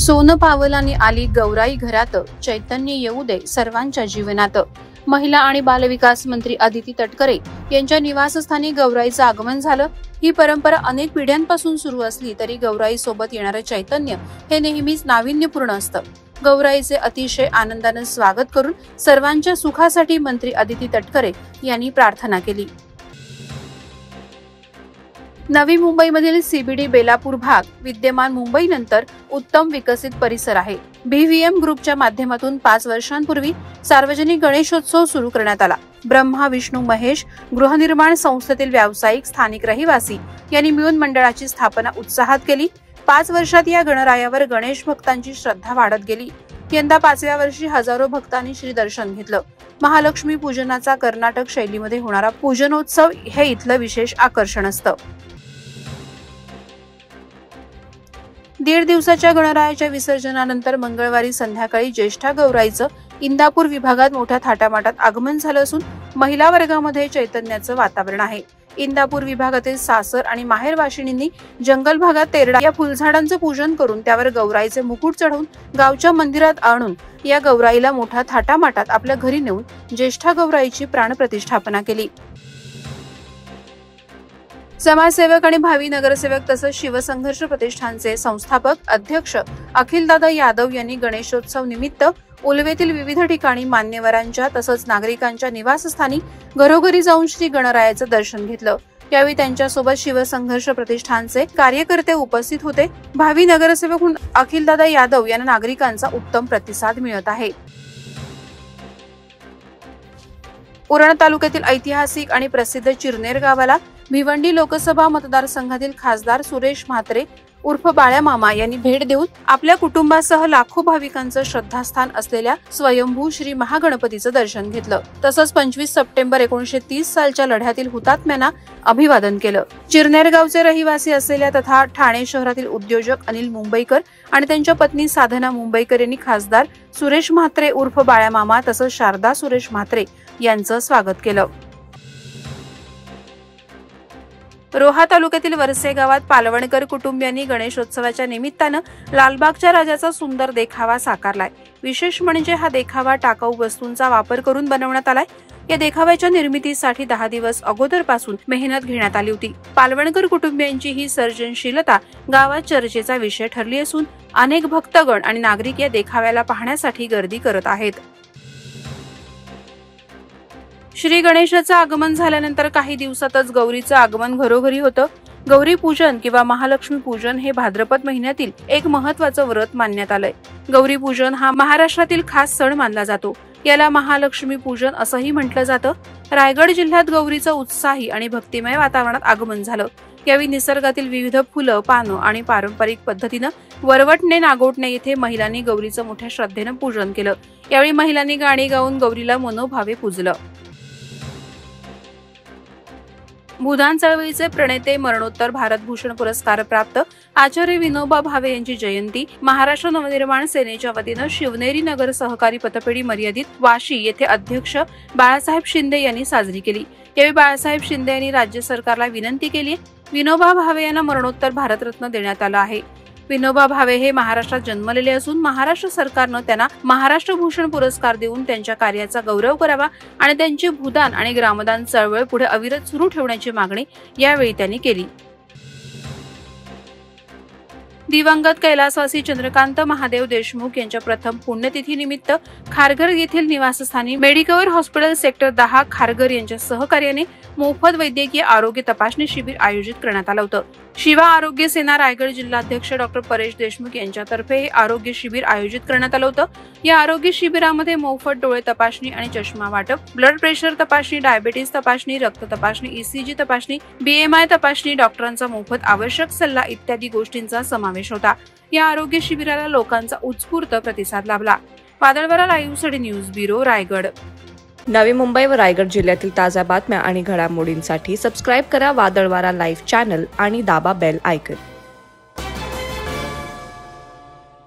सोनं पावलांनी आली गौराई घरात, चैतन्य येऊ दे सर्वांच्या जीवनात। महिला आणि बालविकास मंत्री अदिती तटकरे यांच्या निवासस्थानी गौराईचं आगमन झालं। ही परंपरा अनेक पिढ्यांपासून सुरू असली तरी गौराई सोबत येणारे चैतन्य हे नेहमीच नाविन्यपूर्ण असतं। गौराईचे अतिशय आनंदाने स्वागत करून सर्वांच्या सुखासाठी मंत्री अदिती तटकरे यांनी प्रार्थना केली। नवी मुंबईमधील सीबीडी बेलापूर भाग विद्यमान मुंबईनंतर उत्तम विकसित परिसर आहे। BVM ग्रुपच्या माध्यमातून 5 वर्षांपूर्वी सार्वजनिक गणेशोत्सव सुरू करण्यात आला। ब्रह्मा विष्णू महेश गृहनिर्माण संस्थेतील व्यावसायिक स्थानिक रहिवासी यांनी मिळून मंडळाची स्थापना उत्साहात केली। 5 वर्षात या गणरायावर गणेश भक्तांची श्रद्धा वाढत गेली। यंदा 5व्या वर्षी हजारो भक्तांनी श्री दर्शन घेतलं। महालक्ष्मी पूजनाचा कर्नाटक शैलीमध्ये होणारा पूजनोत्सव हे इथलं विशेष आकर्षण असतं। 1.5 दिवसाच्या गणरायाच्या विसर्जनानंतर मंगळवारी संध्याकाळी ज्येष्ठा गौराईचं इंदापूर विभागात मोठ्या थाटामाटात आगमन झालं असून महिला वर्गामध्ये चैतन्याचं वातावरण आहे। इंदापूर विभागातील सासर आणि माहेर वाशिणींनी जंगल भागात तेरडा या फुलझाडांचं पूजन करून त्यावर गौराईचे मुकुट चढवून गावच्या मंदिरात आणून या गौराईला मोठ्या थाटामाटात आपल्या घरी नेऊन ज्येष्ठा गौराईची प्राणप्रतिष्ठापना केली। समाजसेवक आणि भावी नगरसेवक तसंच शिवसंघर्ष प्रतिष्ठानचे संस्थापक अध्यक्ष अखिलदादा यादव यांनी गणेशोत्सव निमित्त उलवेतील विविध ठिकाणी मान्यवरांच्या तसंच नागरिकांच्या निवासस्थानी घरोघरी जाऊन श्री गणरायाचं दर्शन घेतलं। यावेळी त्यांच्यासोबत शिवसंघर्ष प्रतिष्ठानचे कार्यकर्ते उपस्थित होते। भावी नगरसेवक अखिलदादा यादव यांना नागरिकांचा उत्तम प्रतिसाद मिळत आहे। उरण तालुक्यातील ऐतिहासिक आणि प्रसिद्ध चिरनेर गावाला भिवंडी लोकसभा मतदारसंघातील खासदार सुरेश म्हात्रे उर्फ बाळ्या मामा यांनी भेट देऊन आपल्या कुटुंबासह लाखो भाविकांचं श्रद्धास्थान असलेल्या स्वयंभू श्री महागणपतीचं दर्शन घेतलं। तसंच 25 सप्टेंबर 1930 सालच्या लढ्यातील हुतात्म्यांना अभिवादन केलं। चिरनेर गावचे रहिवासी असलेल्या तथा ठाणे शहरातील उद्योजक अनिल मुंबईकर आणि त्यांच्या पत्नी साधना मुंबईकर यांनी खासदार सुरेश म्हात्रे उर्फ बाळ्या मामा तसंच शारदा सुरेश म्हात्रे यांचं स्वागत केलं। रोहा तालुक्यातील वरसे गावात पालवणकर कुटुंबियांनी गणेशोत्सवाच्या निमित्तानं लालबागच्या राजाचा सुंदर देखावा साकारलाय। विशेष म्हणजे हा देखावा टाकाऊ वस्तूंचा वापर करून बनवण्यात आलाय। या देखाव्याच्या निर्मितीसाठी 10 दिवस अगोदरपासून मेहनत घेण्यात आली होती। पालवणकर कुटुंबियांची ही सर्जनशीलता गावात चर्चेचा विषय ठरली असून अनेक भक्तगण आणि नागरिक या देखाव्याला पाहण्यासाठी गर्दी करत आहेत। श्री गणेशाचं आगमन झाल्यानंतर काही दिवसातच गौरीचं आगमन घरोघरी होतं। गौरी पूजन किंवा महालक्ष्मी पूजन हे भाद्रपद महिन्यातील एक महत्त्वाचं व्रत मानण्यात आलंय। गौरी पूजन हा महाराष्ट्रातील खास सण मानला जातो। याला महालक्ष्मी पूजन असंही म्हटलं जातं। रायगड जिल्ह्यात गौरीचं उत्साही आणि भक्तिमय वातावरणात आगमन झालं। यावेळी निसर्गातील विविध फुलं पानं आणि पारंपरिक पद्धतीनं वरवटणे नागोटणे येथे महिलांनी गौरीचं मोठ्या श्रद्धेनं पूजन केलं। यावेळी महिलांनी गाणी गाऊन गौरीला मनोभावे पूजलं। भूदान चळवळीचे प्रणेते मरणोत्तर भारतभूषण पुरस्कार प्राप्त आचार्य विनोबा भावे यांची जयंती महाराष्ट्र नवनिर्माण सेनेच्या वतीनं शिवनेरी नगर सहकारी पतपेढी मर्यादित वाशी येथे अध्यक्ष बाळासाहेब शिंदे यांनी साजरी केली। यावेळी बाळासाहेब शिंदे यांनी राज्य सरकारला विनंती केली। विनोबा भावे यांना मरणोत्तर भारतरत्न देण्यात आलं आहे। विनोबा भावे हे महाराष्ट्रात जन्मलेले असून महाराष्ट्र सरकारनं त्यांना महाराष्ट्र भूषण पुरस्कार देऊन त्यांच्या कार्याचा गौरव करावा आणि त्यांची भूदान आणि ग्रामदान चळवळ पुढे अविरत सुरू ठेवण्याची मागणी यावेळी त्यांनी केली। दिवंगत कैलासवासी चंद्रकांत महादेव देशमुख यांच्या प्रथम पुण्यतिथी निमित्त खारघर येथील निवासस्थानी मेडिकवर हॉस्पिटल सेक्टर 10 खारघर यांच्या सहकार्याने मोफत वैद्यकीय आरोग्य तपासणी शिबिर आयोजित करण्यात आलं होतं। शिवा आरोग्य सेना रायगड जिल्हाध्यक्ष डॉक्टर परेश देशमुख यांच्यातर्फे हे आरोग्य शिबिर आयोजित करण्यात आलं होतं। या आरोग्य शिबिरामध्ये मोफत डोळे तपासणी आणि चष्मा वाटप, ब्लड प्रेशर तपासणी, डायबिटीज तपासणी, रक्त तपासणी, ECG तपासणी, BMI तपासणी, डॉक्टरांचा मोफत आवश्यक सल्ला इत्यादी गोष्टींचा समावेश होता। या आरोग्य शिबिराला लोकांचा उत्स्फूर्त प्रतिसाद लाभला। वादळवारा लाईव्ह साठी न्यूज ब्युरो रायगड। नवी मुंबई व रायगड जिल्ह्यातील ताज्या बातम्या आणि घडामोडींसाठी सबस्क्राईब करा वादळवारा लाईव्ह चॅनल आणि दाबा बेल आयकॉन।